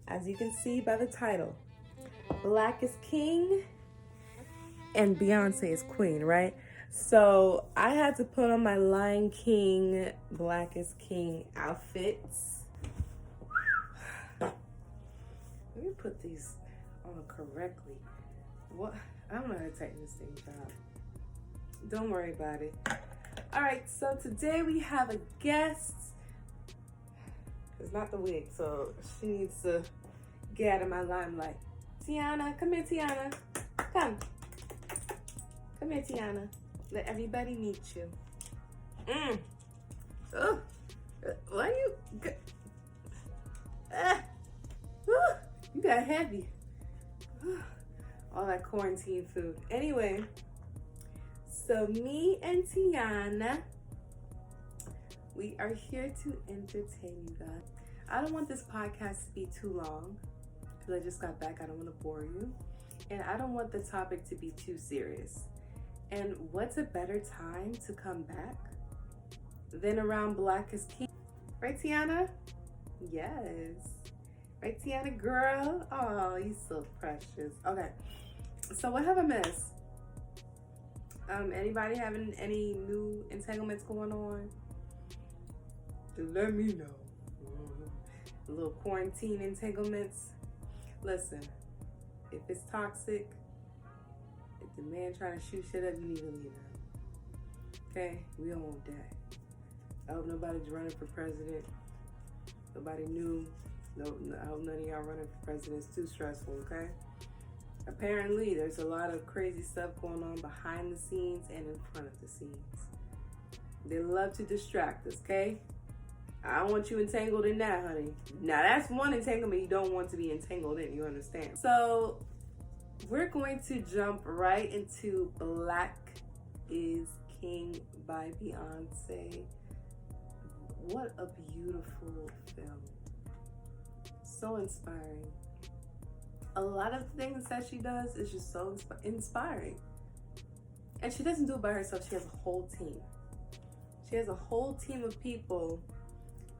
As you can see by the title, Black is king and Beyonce is queen, right? So I had to put on my Lion King, Black is king outfits. Let me put these on correctly. What? I don't know how to tighten this thing down. Don't worry about it. All right, so today we have a guest. It's not the wig, so she needs to get out of my limelight. Tiana, come here, Tiana. Come. Come here, Tiana. Let everybody meet you. Oh, why you? You got heavy. All that quarantine food. Anyway, so me and Tiana, we are here to entertain you guys. I don't want this podcast to be too long because I just got back. I don't want to bore you. And I don't want the topic to be too serious. And what's a better time to come back than around Black is King? Right, Tiana? Yes. Right, Tiana, girl? Oh, you're so precious. Okay. So what have I missed? Anybody having any new entanglements going on? Just let me know. A little quarantine entanglements. Listen, if it's toxic, if the man trying to shoot shit up, you need to leave him. Okay? We don't want that. I hope nobody's running for president. Nobody new. No, I hope none of y'all running for president. It's too stressful, okay? Apparently, there's a lot of crazy stuff going on behind the scenes and in front of the scenes. They love to distract us, okay? I don't want you entangled in that, honey. Now, that's one entanglement you don't want to be entangled in, you understand? So, we're going to jump right into Black is King by Beyonce. What a beautiful film. So inspiring. A lot of things that she does is just so inspiring. And she doesn't do it by herself. She has a whole team. She has a whole team of people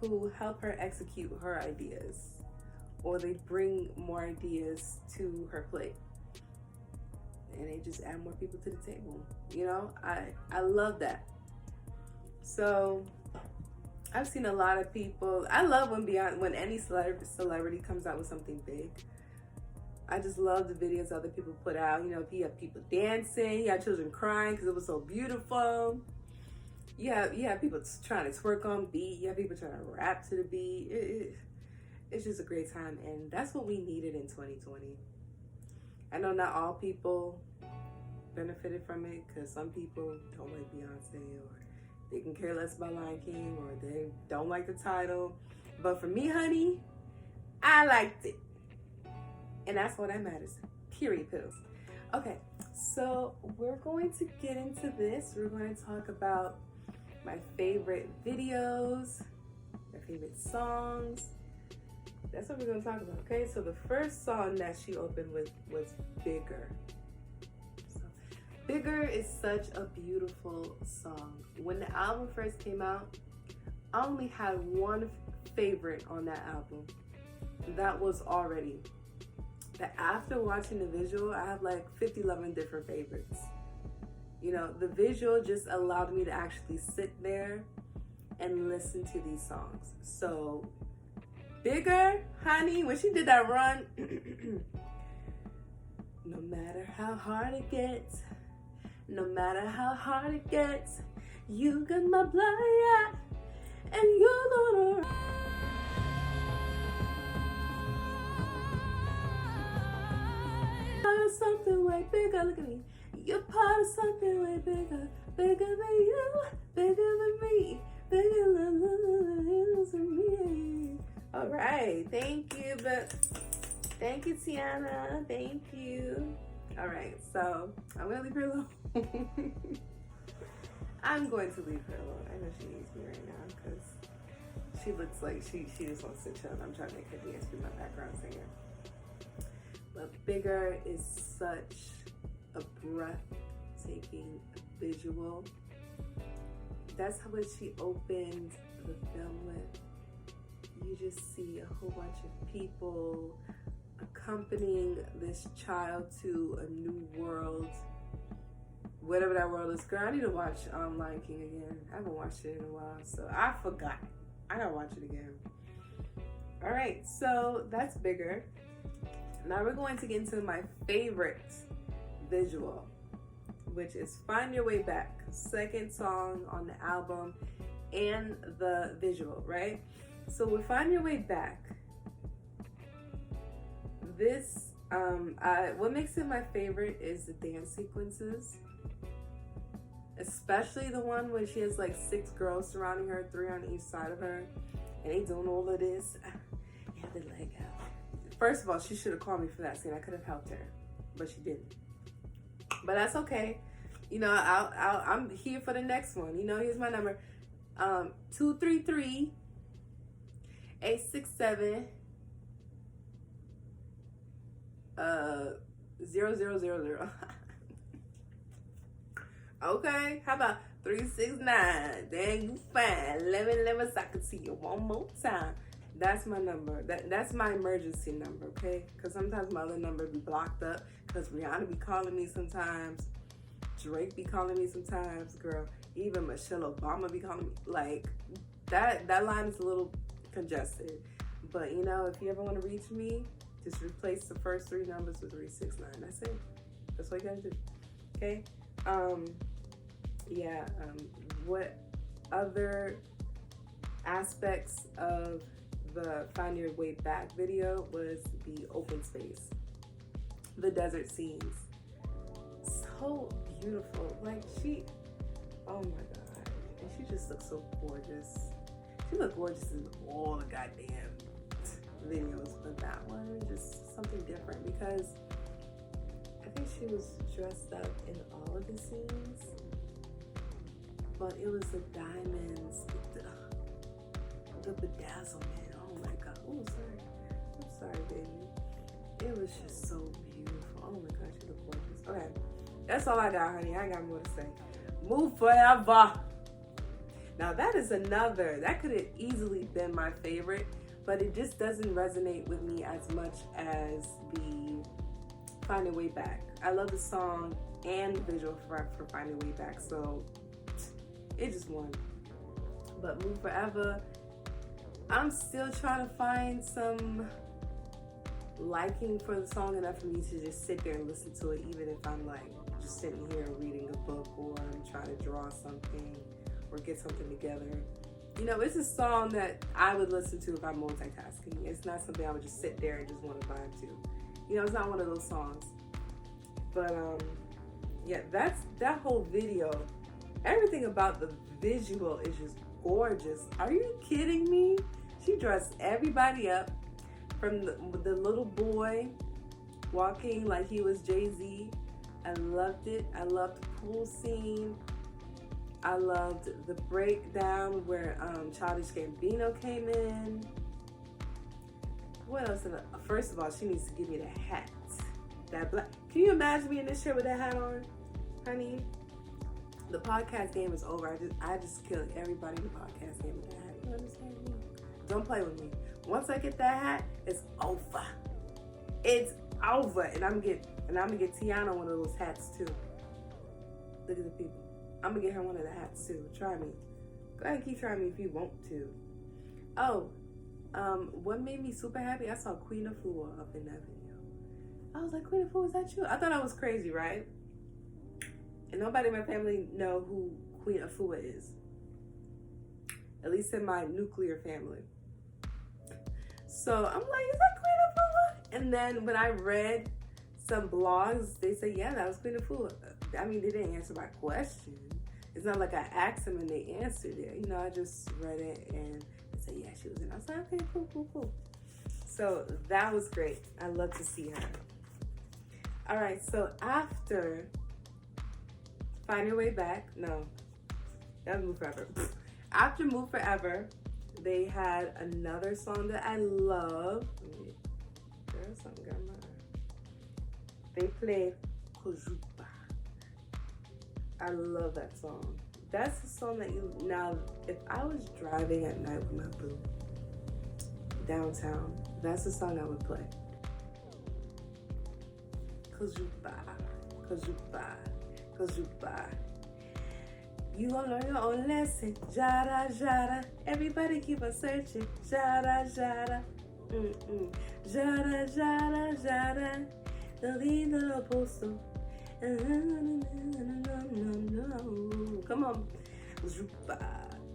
who help her execute her ideas, or they bring more ideas to her plate. And they just add more people to the table. You know, I love that. So I've seen a lot of people. I love when any celebrity comes out with something big. I just love the videos other people put out. You know, you have people dancing, you have children crying because it was so beautiful. You have people trying to twerk on beat. You have people trying to rap to the beat. It's just a great time, and that's what we needed in 2020. I know not all people benefited from it because some people don't like Beyonce, or they can care less about Lion King, or they don't like the title. But for me, honey, I liked it. And that's what that matters. Period, pills. Okay, so we're going to get into this. We're going to talk about my favorite videos, my favorite songs. That's what we're going to talk about, okay? So the first song that she opened with was Bigger. So, Bigger is such a beautiful song. When the album first came out, I only had one favorite on that album. That was Already. But after watching the visual, I have like 11 different favorites. You know, the visual just allowed me to actually sit there and listen to these songs. So, Bigger, honey, when she did that run, no matter how hard it gets, no matter how hard it gets, you got my blood, and you're gonna part of something way bigger. Look at me. You're part of something way bigger, bigger than you, bigger than me, bigger than me. All right, thank you, but thank you, Tiana. Thank you. All right, so I'm gonna leave her alone. I'm going to leave her alone. I know she needs me right now because she looks like she just wants to chill. I'm trying to make her dance with my background singer. But Bigger is such a breathtaking visual. That's what she opened the film with. you just see a whole bunch of people accompanying this child to a new world, whatever that world is. Girl, I need to watch Lion King again. I haven't watched it in a while, so I forgot. I gotta watch it again. All right, so that's bigger. Now we're going to get into my favorite visual, which is Find Your Way Back, second song on the album, and the visual, right? So with Find Your Way Back, this, what makes it my favorite is the dance sequences, especially the one where she has like 6 girls surrounding her, 3 on each side of her, and they doing all of this. Yeah, the leg out. First of all, she should have called me for that scene. I could have helped her, but she didn't. But that's okay. You know, I'm here for the next one. You know, here's my number: 233-867-0000. Okay, how about 369? Dang, you fine. Let me so I can see you one more time. That's my number. That's my emergency number, okay? Because sometimes my other number be blocked up. Because Rihanna be calling me sometimes. Drake be calling me sometimes, girl. Even Michelle Obama be calling me. Like, that line is a little congested. But, you know, if you ever want to reach me, just replace the first 3 numbers with 369. That's it. That's what you gotta do. Okay? What other aspects of the Find Your Way Back video was the open space, the desert scenes. So beautiful. Like, oh my God. And she just looks so gorgeous. She looked gorgeous in all the goddamn videos, but that one, just something different, because I think she was dressed up in all of the scenes, but it was the diamonds, the bedazzlement. Oh my God. Oh, sorry. I'm sorry, baby. It was just so beautiful. Oh my God, she looked gorgeous. Okay, that's all I got, honey. I ain't got more to say. Move Forever. Now that is another, that could have easily been my favorite, but it just doesn't resonate with me as much as the Find Your Way Back. I love the song and the visual for Find Your Way Back, so it just won. But Move Forever, I'm still trying to find some liking for the song enough for me to just sit there and listen to it, even if I'm like just sitting here reading a book, or I'm trying to draw something or get something together. You know, it's a song that I would listen to if I'm multitasking. It's not something I would just sit there and just want to vibe to. You know, it's not one of those songs. But yeah, that whole video, everything about the visual is just gorgeous. Are you kidding me? She dressed everybody up, from the little boy walking like he was Jay-Z. I loved it. I loved the pool scene. I loved the breakdown where Childish Gambino came in. What else? First of all, she needs to give me the hat. That black. Can you imagine me in this shirt with that hat on, honey? The podcast game is over. I just killed everybody in the podcast game with that hat. You understand me? Don't play with me. Once I get that hat, it's over. It's over. And I'm gonna get Tiana one of those hats too. Look at the people. I'm gonna get her one of the hats too. Try me. Go ahead and keep trying me if you want to. Oh, what made me super happy? I saw Queen Afua up in that video. I was like, Queen Afua, is that you? I thought I was crazy, right? And nobody in my family know who Queen Afua is. At least in my nuclear family. So I'm like, is that Queen Afua? And then when I read some blogs, they say, yeah, that was Queen Afua. I mean, they didn't answer my question. It's not like I asked them and they answered it. You know, I just read it and they said, yeah, she was in. I was like, okay, cool. So that was great. I love to see her. All right, so after Find Your Way Back, no, that was Move Forever. After Move Forever, they had another song that I love. There's something got my eye. They played Kojuba. I love that song. That's the song that now, if I was driving at night with my boo Downtown. That's the song I would play. Kazuba, Kazuba, Kazuba. You gon' learn your own lesson. Jada, jada. Everybody keep on searching. Jada, jada. Jada, jada, jada. The lindo posto. Come on. Kazuba,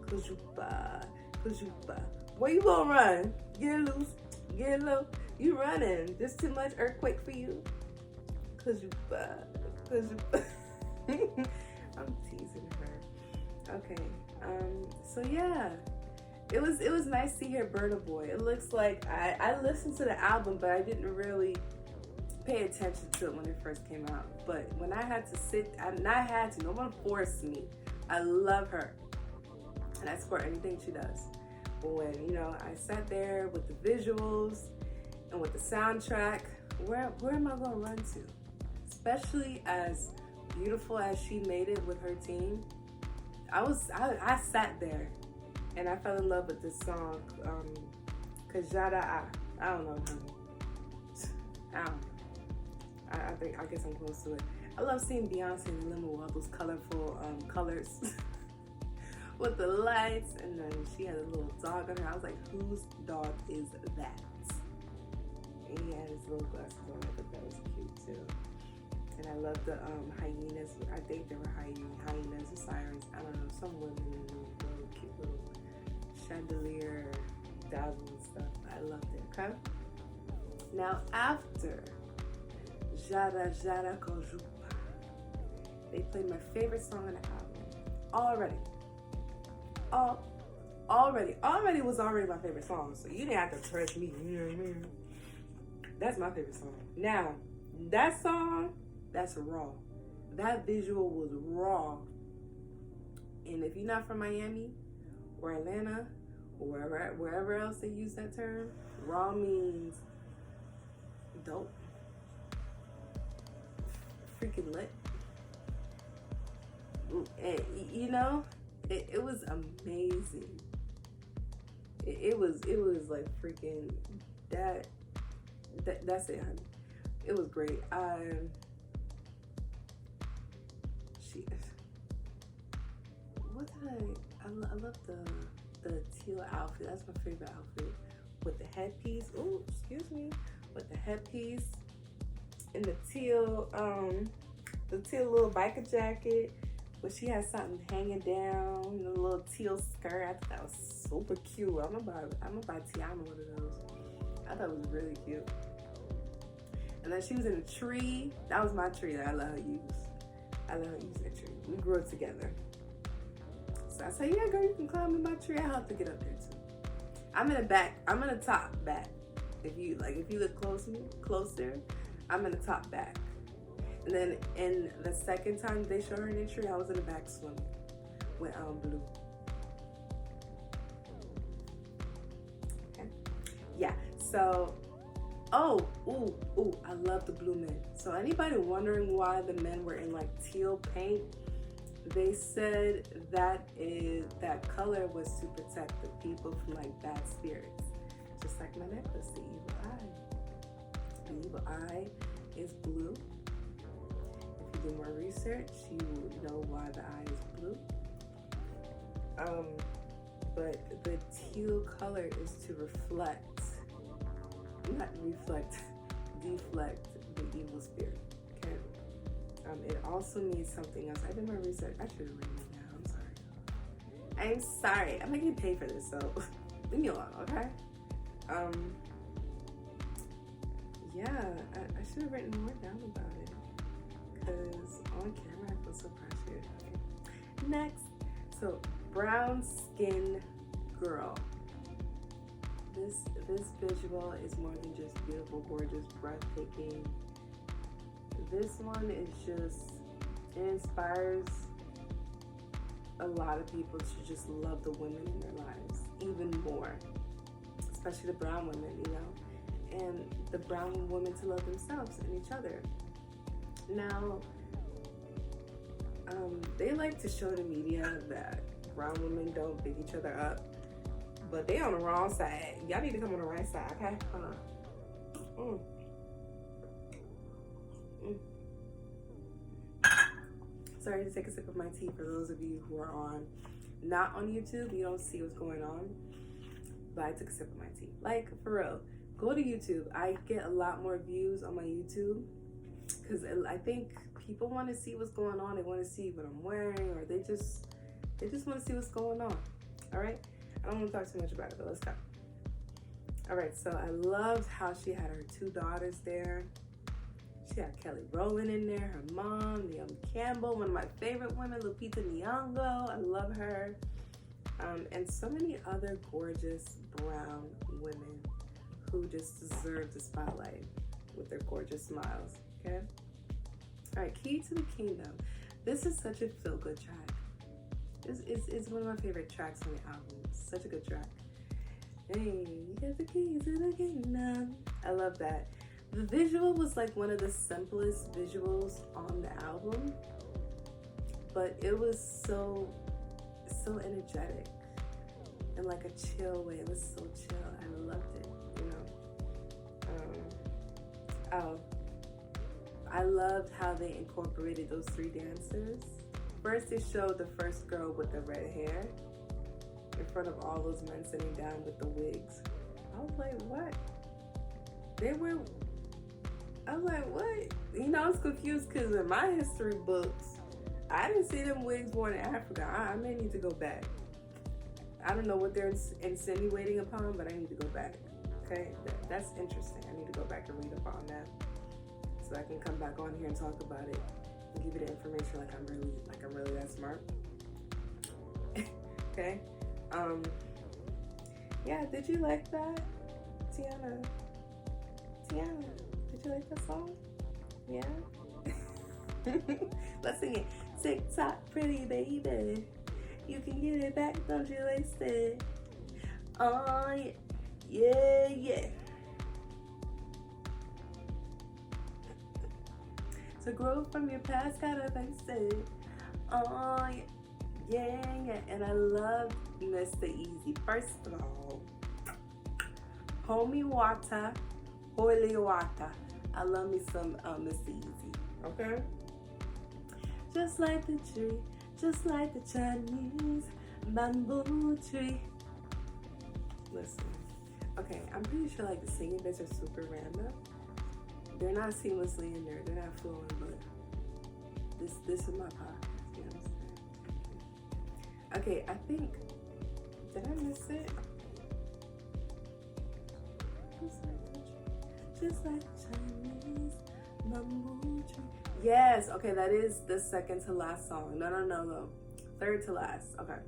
Kazuba, Kazuba. Where you gonna run? Get loose, get low. You running. There's too much earthquake for you. Kazuba, Kazuba. I'm teasing her. Okay. So yeah. It was nice to hear Burna Boy. It looks like I listened to the album, but I didn't really pay attention to it when it first came out. But when I had to no one forced me. I love her. And I support anything she does. But when, you know, I sat there with the visuals and with the soundtrack, where am I gonna run to? Especially as beautiful as she made it with her team. I sat there and I fell in love with this song, Kajada. I don't know, honey. I guess I'm close to it. I love seeing Beyonce in the limo with all those colorful colors with the lights, and then she had a little dog on her. I was like, whose dog is that? And he had his little glasses on. I thought that was cute too. And I love the hyenas. I think they were hyenas or sirens. I don't know, some women in the little cute little chandelier dazzle and stuff. I loved it, okay? Now after Jada Jada Kojupa, they played my favorite song on the album. Already was my favorite song, so you didn't have to press me, you know what I mean? That's my favorite song. Now, that song, that's raw. That visual was raw. And if you're not from Miami or Atlanta or wherever else they use that term, raw means dope. Freaking lit. And, you know, it was amazing. It was like freaking that's it, honey. It was great. I love the teal outfit. That's my favorite outfit. With the headpiece. Oh, excuse me. With the headpiece and the teal little biker jacket. But she had something hanging down, a little teal skirt. I thought that was super cute. I'm gonna buy Tiana one of those. I thought it was really cute. And then she was in a tree. That was my tree that I let her use. I let her use that tree. We grew up together. So I said, yeah, girl, you can climb in my tree. I'll have to get up there too. I'm in the back. I'm in the top back. If you look closer, I'm in the top back. And then in the second time they showed her in the tree, I was in the back swimming with Blue. Okay. Yeah. So, I love the blue men. So anybody wondering why the men were in like teal paint, they said that color was to protect the people from like bad spirits. Just like my necklace, the evil eye. The evil eye is blue. If you do more research, you know why the eye is blue. But the teal color is to deflect the evil spirit. Okay. It also means something else. I did my research. I should have written it down. I'm sorry. I'm not getting paid for this, so leave me alone, okay? Yeah, I should have written more down about it. Because on camera I feel so pressured. Okay. Next, so brown skin girl. This visual is more than just beautiful, gorgeous, breathtaking. This one is just, it inspires a lot of people to just love the women in their lives even more, especially the brown women, you know, and the brown women to love themselves and each other. Now, they like to show the media that brown women don't big each other up, but they on the wrong side. Y'all need to come on the right side, okay? Hold on. Sorry to take a sip of my tea. For those of you who are not on YouTube, you don't see what's going on, but I took a sip of my tea. Like, for real, go to YouTube. I get a lot more views on my YouTube because I think people want to see what's going on. They want to see what I'm wearing, or they just want to see what's going on. All right, I don't want to talk too much about it, but let's go. All right, so I loved how she had her 2 daughters there. She had Kelly Rowland in there, her mom, Naomi Campbell, one of my favorite women, Lupita Nyong'o. I love her. And so many other gorgeous brown women who just deserve the spotlight with their gorgeous smiles, okay? All right, Key to the Kingdom. This is such a feel-good track. It's one of my favorite tracks on the album. Such a good track. Hey, you got the key to the kingdom. I love that. The visual was like one of the simplest visuals on the album, but it was so energetic in like a chill way. It was so chill. I loved it, you know. I loved how they incorporated those 3 dancers. First, they showed the first girl with the red hair in front of all those men sitting down with the wigs. I was like, what? I was like, what? You know, I was confused because in my history books, I didn't see them wigs worn in Africa. I may need to go back. I don't know what they're insinuating upon, but I need to go back. Okay, that's interesting. I need to go back and read up on that so I can come back on here and talk about it and give you the information like I'm really that smart. Okay. Yeah. Did you like that, Tiana? Did you like that song? Yeah? Let's sing it. TikTok, pretty baby. You can get it back, don't you waste it. Oh, yeah. To grow from your past, gotta face it. Oh, yeah. And I love Mr. Easy. First of all, homie water. Holy water. I love me some Mr. Easy, okay? Just like the tree, just like the Chinese bamboo tree. Listen, okay, I'm pretty sure like the singing bits are super random. They're not seamlessly in there, they're not flowing, but this is my podcast, you understand? Okay, I think, did I miss it? Just like Chinese bamboo tree. Yes, okay, that is the second to last song. No. Third to last, okay.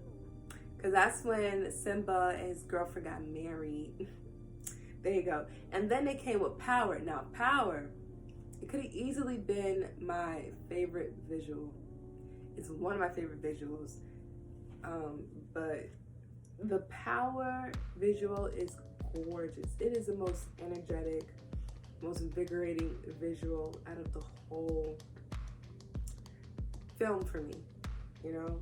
Because that's when Simba and his girlfriend got married. There you go. And then they came with Power. Now, Power, it could have easily been my favorite visual. It's one of my favorite visuals. But the Power visual is gorgeous. It is the most energetic, most invigorating visual out of the whole film for me. You know,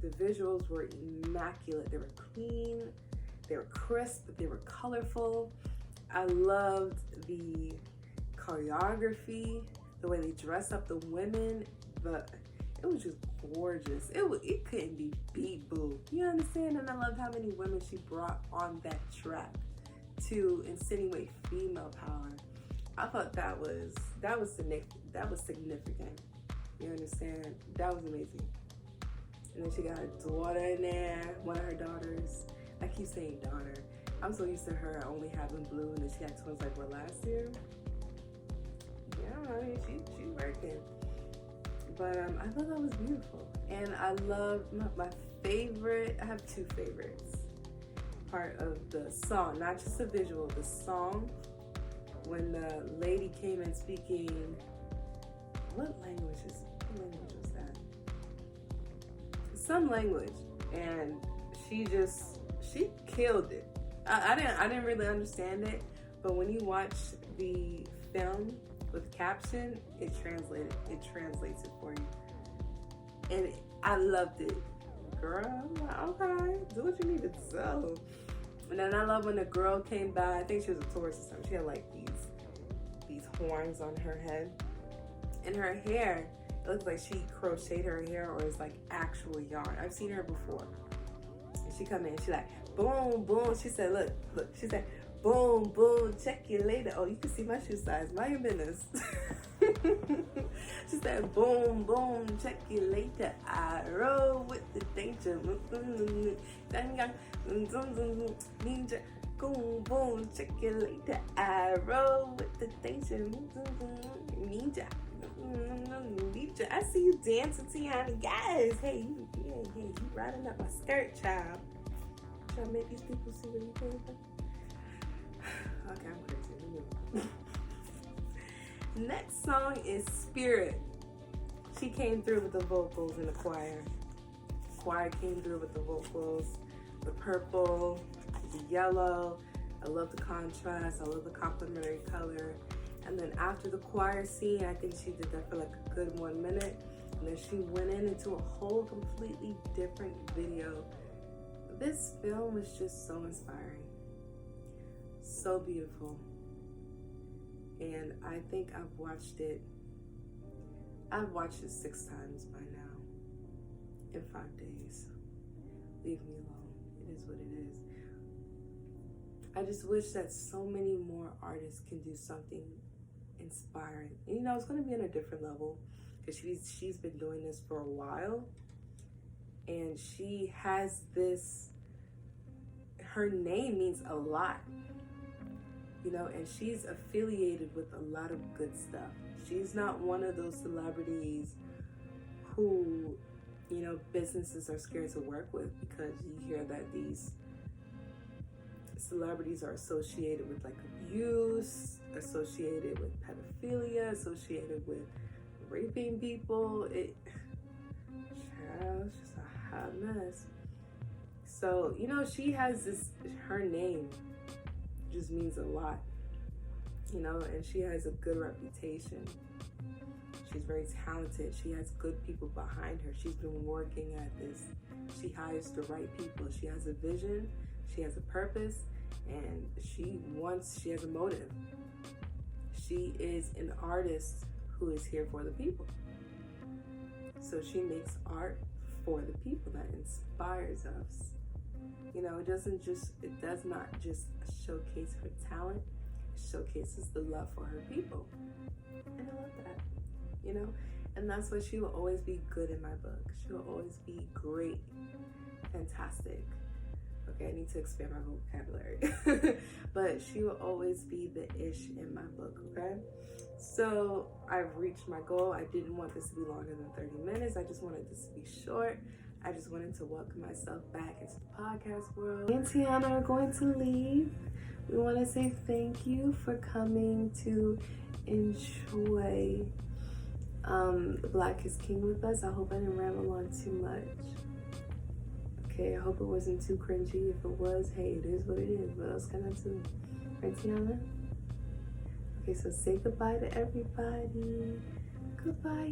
the visuals were immaculate. They were clean, they were crisp, they were colorful. I loved the choreography, the way they dress up the women, but it was just gorgeous. It couldn't be beat, boo. You understand? And I loved how many women she brought on that track to insinuate female power. I thought that was significant. You understand? That was amazing. And then she got her daughter in there, one of her daughters. I keep saying daughter. I'm so used to her only having blue, and then she had twins like what, last year? Yeah, I mean, she working. But I thought that was beautiful. And I love my favorite, I have 2 favorites. Part of the song, not just the visual, the song, when the lady came in speaking, what language was that? Some language, and she killed it. I didn't really understand it, but when you watch the film with caption, it translates it for you, and I loved it. Girl, I'm like, okay, do what you need to do. And then I love when the girl came by. I think she was a tourist or something. She had like these horns on her head. And her hair, it looks like she crocheted her hair or it's like actual yarn. I've seen her before. And she come in and she like, boom, boom. She said, look. She said, boom, boom, check you later. Oh, you can see my shoe size. Mind your business. She said, boom, boom, check you later. I roll with the danger. Ninja. Boom, boom, check you later. I roll with the danger. Ninja. I see you dancing, Tiana. Guys, hey, you riding up my skirt, child. Trying to make these people see where you came from. Okay, I'm crazy. Next song is Spirit. She came through with the vocals in the choir. Choir came through with the vocals, the purple, the yellow. I love the contrast. I love the complementary color. And then after the choir scene, I think she did that for like a good 1 minute. And then she went into a whole completely different video. This film was just so inspiring. So beautiful. And I think I've watched it 6 times by now in 5 days. Leave me alone. It is what it is. I just wish that so many more artists can do something inspiring. And, you know, it's going to be on a different level because she's been doing this for a while. And she has this, her name means a lot. You know, and she's affiliated with a lot of good stuff. She's not one of those celebrities who, you know, businesses are scared to work with because you hear that these celebrities are associated with like abuse, associated with pedophilia, associated with raping people. It's just a hot mess. So, you know, she has this, her name just means a lot, you know, and she has a good reputation. She's very talented. She has good people behind her. She's been working at this. She hires the right people. She has a vision, she has a purpose, and she has a motive. She is an artist who is here for the people. So she makes art for the people that inspires us. You know, it does not just showcase her talent, it showcases the love for her people. And I love that, you know? And that's why she will always be good in my book. She will always be great, fantastic. Okay, I need to expand my vocabulary. But she will always be the ish in my book, okay? So I've reached my goal. I didn't want this to be longer than 30 minutes. I just wanted this to be short. I just wanted to welcome myself back into the podcast world. Me and Tiana are going to leave. We want to say thank you for coming to enjoy Black is King with us. I hope I didn't ramble on too much. Okay, I hope it wasn't too cringy. If it was, hey, it is what it is. What else can I do? Right, Tiana? Okay, so say goodbye to everybody. Goodbye.